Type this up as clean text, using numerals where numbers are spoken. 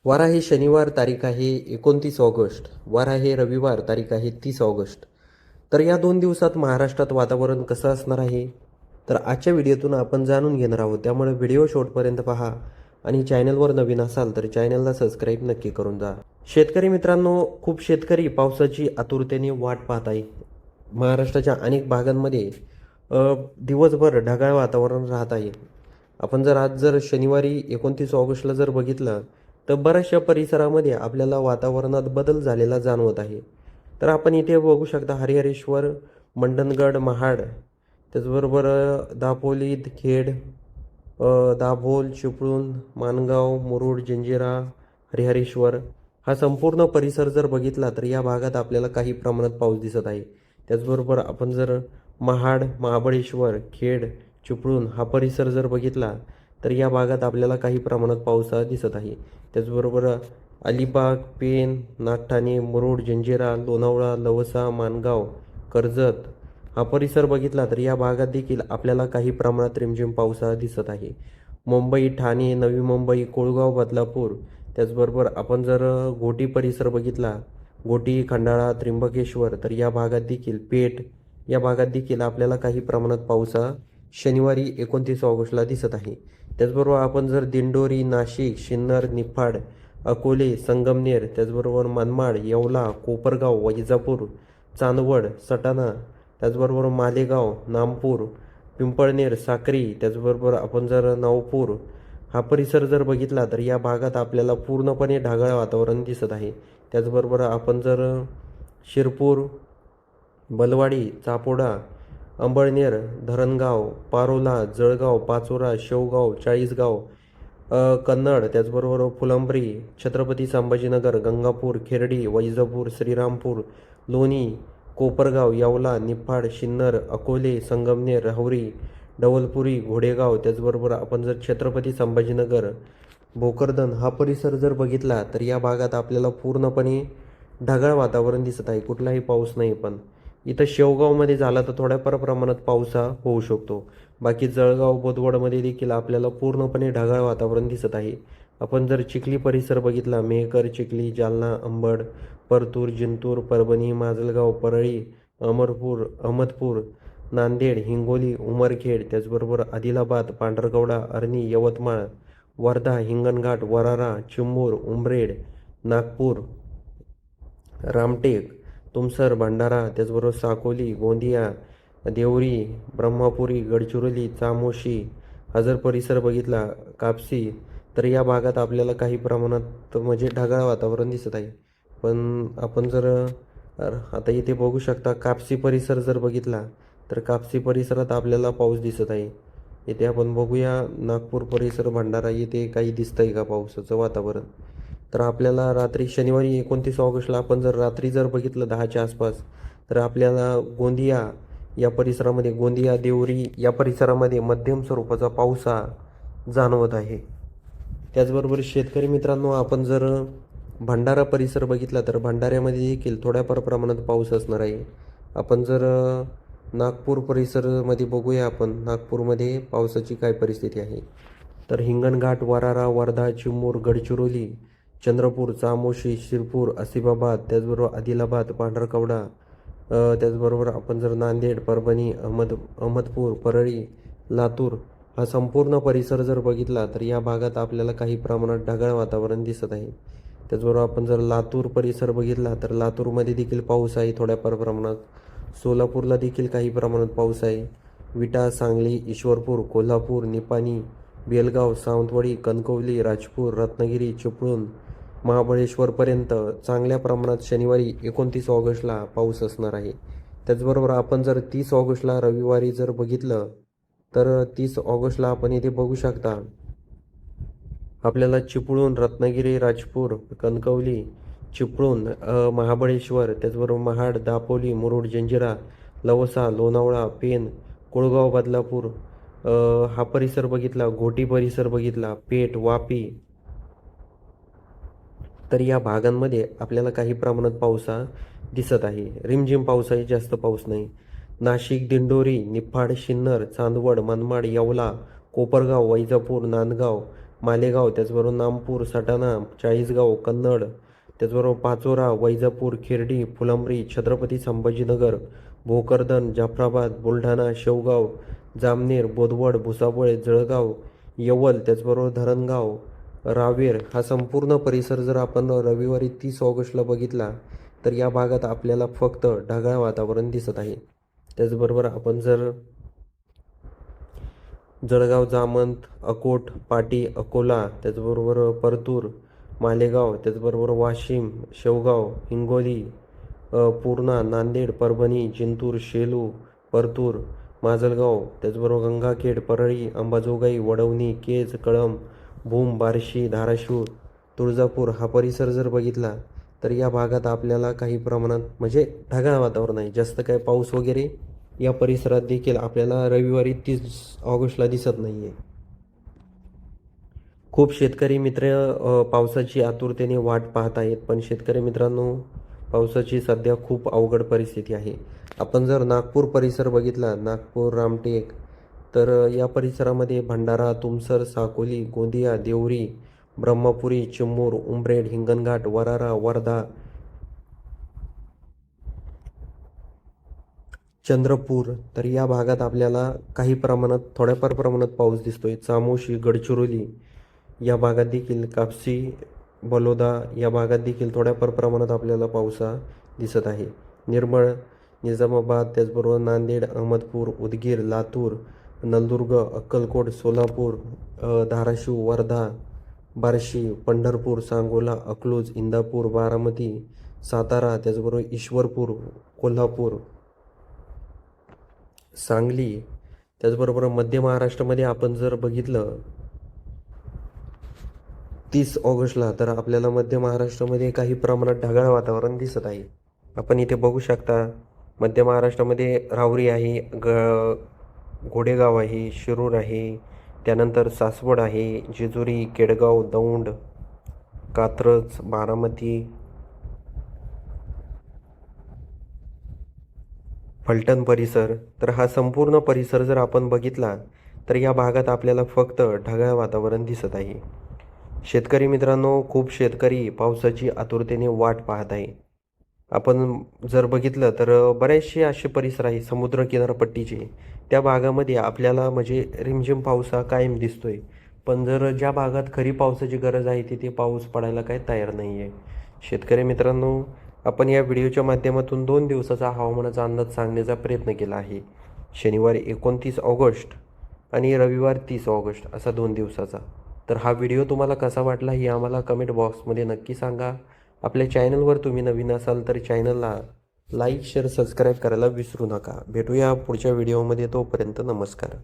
वार आहे शनिवार, तारीख आहे 29 ऑगस्ट. वार आहे रविवार, तारीख आहे 30 ऑगस्ट. तर या 2 दिवसात महाराष्ट्रात वातावरण कसं असणार आहे? तर आजच्या व्हिडिओतून आपण जाणून घेणार आहोत. त्यामुळे व्हिडिओ शेवटपर्यंत पहा आणि चॅनलवर नवीन असाल तर चॅनलला सबस्क्राईब नक्की करून जा. शेतकरी मित्रांनो, खूप शेतकरी पावसाची आतुरतेने वाट पाहत आहे. महाराष्ट्राच्या अनेक भागांमध्ये दिवसभर ढगाळ वातावरण राहत आहे. आपण आज शनिवारी 29 ऑगस्टला जर बघितलं तर बऱ्याचशा परिसरामध्ये आपल्याला वातावरणात बदल झालेला जाणवत आहे. तर आपण इथे बघू शकता हरिहरेश्वर, मंडणगड, महाड, त्याचबरोबर दापोली, खेड, दाभोल, चिपळूण, माणगाव, मुरुड, जंजिरा, हरिहरेश्वर हा संपूर्ण परिसर जर बघितला तर या भागात आपल्याला काही प्रमाणात पाऊस दिसत आहे. त्याचबरोबर आपण जर महाड, महाबळेश्वर, खेड, चिपळूण हा परिसर जर बघितला तर या भागात आपल्याला काही प्रमाणात पाऊस दिसत आहे. त्याचबरोबर अलिबाग, पेण, नागठाणे, मुरुड, जंजिरा, लोणावळा, लवसा, माणगाव, कर्जत हा परिसर बघितला तर या भागात देखील आपल्याला काही प्रमाणात रिमझिम पाऊस दिसत आहे. मुंबई, ठाणे, नवी मुंबई, कोळगाव, बदलापूर, त्याचबरोबर आपण जर घोटी परिसर बघितला, घोटी, खंडाळा, त्र्यंबकेश्वर, तर या भागात देखील पेठ या भागात देखील आपल्याला काही प्रमाणात पाऊस शनिवारी 29 ऑगस्टला दिसत आहे. त्याचबरोबर आपण जर दिंडोरी, नाशिक, सिन्नर, निफाड, अकोले, संगमनेर, त्याचबरोबर मनमाड, येवला, कोपरगाव, वैजापूर, चांदवड, सटाणा, त्याचबरोबर मालेगाव, नामपूर, पिंपळनेर, साक्री, त्याचबरोबर आपण जर नवपूर हा परिसर जर बघितला तर या भागात आपल्याला पूर्णपणे ढगाळ वातावरण दिसत आहे. त्याचबरोबर आपण जर शिरपूर, बलवाडी, चापोडा, अंबळनेर, धरणगाव, पारोला, जळगाव, पाचोरा, शेवगाव, चाळीसगाव, कन्नड, त्याचबरोबर फुलंब्री, छत्रपती संभाजीनगर, गंगापूर, खेरडी, वैजापूर, श्रीरामपूर, लोणी, कोपरगाव, येवला, निफाड, सिन्नर, अकोले, संगमनेर, राहुरी, डवलपुरी, घोडेगाव, त्याचबरोबर आपण जर छत्रपती संभाजीनगर, भोकरदन हा परिसर जर बघितला तर या भागात आपल्याला पूर्णपणे ढगाळ वातावरण दिसत आहे. कुठलाही पाऊस नाही. पण इथं शेवगावमध्ये झाला तर थोड्याफार प्रमाणात पाऊस होऊ शकतो. बाकी जळगाव, बोदवडमध्ये देखील आपल्याला पूर्णपणे ढगाळ वातावरण दिसत आहे. आपण जर चिखली परिसर बघितला, मेहकर, चिखली, जालना, अंबड, परतूर, जिंतूर, परभणी, माजलगाव, परळी, अमरपूर, अहमदपूर, नांदेड, हिंगोली, उमरखेड, त्याचबरोबर आदिलाबाद, पांढरकवडा, अरणी, यवतमाळ, वर्धा, हिंगणघाट, वरारा, चिमूर, उमरेड, नागपूर, रामटेक, तुमसर, भंडारा, त्याचबरोबर साकोली, गोंदिया, देवरी, ब्रह्मपुरी, गडचिरोली, चामोशी हा जर परिसर बघितला, कापसी, तर या भागात आपल्याला काही प्रमाणात म्हणजे ढगाळ वातावरण दिसत आहे. पण आपण जर आता इथे बघू शकता कापसी परिसर जर बघितला तर कापसी परिसरात आपल्याला पाऊस दिसत आहे. इथे आपण बघूया नागपूर परिसर, भंडारा येथे काही दिसतंय का पावसाचं वातावरण. तर आपल्याला रात्री शनिवारी 29 ऑगस्टला आपण जर रात्री जर बघितलं 10च्या आसपास तर आपल्याला गोंदिया या परिसरामध्ये, गोंदिया, देवरी या परिसरामध्ये मध्यम स्वरूपाचा पाऊस जाणवत आहे. त्याचबरोबर शेतकरी मित्रांनो, आपण जर भंडारा परिसर बघितला तर भंडाऱ्यामध्ये देखील थोड्याफार प्रमाणात पाऊस असणार आहे. आपण जर नागपूर परिसरामध्ये बघूया, आपण नागपूरमध्ये पावसाची काय परिस्थिती आहे. तर हिंगणघाट, वरारा, वर्धा, चिमूर, गडचिरोली, चंद्रपूर, चामोशी, शिरपूर, आसिफाबाद, त्याचबरोबर आदिलाबाद, पांढरकवडा, त्याचबरोबर आपण जर नांदेड, परभणी, अहमदपूर, परळी, लातूर हा संपूर्ण परिसर जर बघितला तर या भागात आपल्याला काही प्रमाणात ढगाळ वातावरण दिसत आहे. त्याचबरोबर आपण जर लातूर परिसर बघितला तर लातूरमध्ये देखील पाऊस आहे थोड्याफार प्रमाणात. सोलापूरला देखील काही प्रमाणात पाऊस आहे. विटा, सांगली, ईश्वरपूर, कोल्हापूर, निपाणी, बेलगाव, सावंतवाडी, कणकवली, राजपूर, रत्नागिरी, चिपळूण, महाबळेश्वरपर्यंत चांगल्या प्रमाणात शनिवारी 29 ऑगस्टला पाऊस असणार आहे. त्याचबरोबर आपण जर 30 ऑगस्टला रविवारी जर बघितलं तर 30 ऑगस्टला आपण इथे बघू शकता आपल्याला चिपळूण, रत्नागिरी, राजपूर, कणकवली, चिपळूण, महाबळेश्वर, त्याचबरोबर महाड, दापोली, मुरुड, जंजिरा, लवसा, लोणावळा, पेण, कोळगाव, बदलापूर हा परिसर बघितला, घोटी परिसर बघितला, पेठ, वापी, तर या भागांमध्ये आपल्याला काही प्रमाणात पाऊस दिसत आहे. रिमझिम पाऊस आहे, जास्त पाऊस नाही. नाशिक, दिंडोरी, निफाड, सिन्नर, चांदवड, मनमाड, येवला, कोपरगाव, वैजापूर, नांदगाव, मालेगाव, त्याचबरोबर नामपूर, सटाणा, चाळीसगाव, कन्नड, त्याचबरोबर पाचोरा, वैजापूर, खिर्डी, फुलंब्री, छत्रपती संभाजीनगर, भोकरदन, जाफराबाद, बुलढाणा, शेवगाव, जामनेर, बोदवड, भुसावळ, जळगाव, यवल, त्याचबरोबर धरणगाव, रावेर हा संपूर्ण परिसर जर आपण रविवारी 30 ऑगस्टला बघितला तर या भागात आपल्याला फक्त ढगाळ वातावरण दिसत आहे. त्याचबरोबर आपण जर जळगाव, जामंत, अकोट, पाटी, अकोला, त्याचबरोबर परतूर, मालेगाव, त्याचबरोबर वाशिम, शेवगाव, हिंगोली, पूर्णा, नांदेड, परभणी, जिंतूर, शेलू, परतूर, माजलगाव, त्याचबरोबर गंगाखेड, परळी, अंबाजोगाई, वडवणी, केज, कळंब, भूम, बार्शी, धाराशिव, तुळजापूर हा परिसर जर बघितला तर या भागात आपल्याला काही प्रमाणात म्हणजे ढगाळ वातावरण आहे. जास्त काय पाऊस वगैरे या परिसरात देखील आपल्याला रविवारी 30 ऑगस्टला दिसत नाही आहे. खूप शेतकरी मित्र पावसाची आतुरतेने वाट पाहत आहेत, पण शेतकरी मित्रांनो पावसाची सध्या खूप अवघड परिस्थिती आहे. आपण जर नागपूर परिसर बघितला, नागपूर, रामटेक, तर या परिसरामध्ये भंडारा, तुमसर, साकोली, गोंदिया, देवरी, ब्रह्मपुरी, चिमूर, उमरेड, हिंगणघाट, वरारा, वर्धा, चंद्रपूर, तर या भागात आपल्याला काही प्रमाणात थोड्याफार प्रमाणात पाऊस दिसतोय. चामोशी, गडचिरोली या भागात देखील, कापसी, बलोदा या भागात देखील थोड्याफार प्रमाणात आपल्याला पावसा दिसत आहे. निर्मळ, निजामाबाद, त्याचबरोबर नांदेड, अहमदपूर, उदगीर, लातूर, नलदुर्ग, अक्कलकोट, सोलापूर, धाराशिव, वर्धा, बार्शी, पंढरपूर, सांगोला, अकलूज, इंदापूर, बारामती, सातारा, त्याचबरोबर ईश्वरपूर, कोल्हापूर, सांगली, त्याचबरोबर मध्य महाराष्ट्रामध्ये आपण जर बघितलं 30 ऑगस्टला तर आपल्याला मध्य महाराष्ट्रामध्ये काही प्रमाणात ढगाळ वातावरण दिसत आहे. आपण इथे बघू शकता मध्य महाराष्ट्रामध्ये राहुरी आहे, घोडेगाव आहे, शिरूर आहे, त्यानंतर सासवड आहे, जेजुरी, केडगाव, दौंड, कात्रज, बारामती, फलटण परिसर, तर हा संपूर्ण परिसर जर आपण बघितला तर या भागात आपल्याला फक्त ढगाळ वातावरण दिसत आहे. शेतकरी मित्रांनो, खूप शेतकरी पावसाची आतुरतेने वाट पाहत आहे. आपण जर बघितलं तर बरेचसे असे परिसर आहे समुद्र किनारपट्टीचे, त्या भागामध्ये आपल्याला म्हणजे रिमझिम पाऊस हा कायम दिसतोय. पण जर ज्या भागात खरी पावसाची गरज आहे तिथे पाऊस पडायला काही तयार नाही आहे. शेतकरी मित्रांनो, आपण या व्हिडिओच्या माध्यमातून 2 दिवसाचा हवामानाचा अंदाज सांगण्याचा प्रयत्न केला आहे. शनिवारी 29 ऑगस्ट आणि रविवार 30 ऑगस्ट असा 2 दिवसाचा. तर हा व्हिडिओ तुम्हाला कसा वाटला हे आम्हाला कमेंट बॉक्समध्ये नक्की सांगा. आपल्या चॅनलवर तुम्ही नवीन असाल तर चॅनलला लाईक, शेअर, सबस्क्राईब करायला विसरू नका. भेटूया पुढच्या व्हिडिओमध्ये. तोपर्यंत नमस्कार.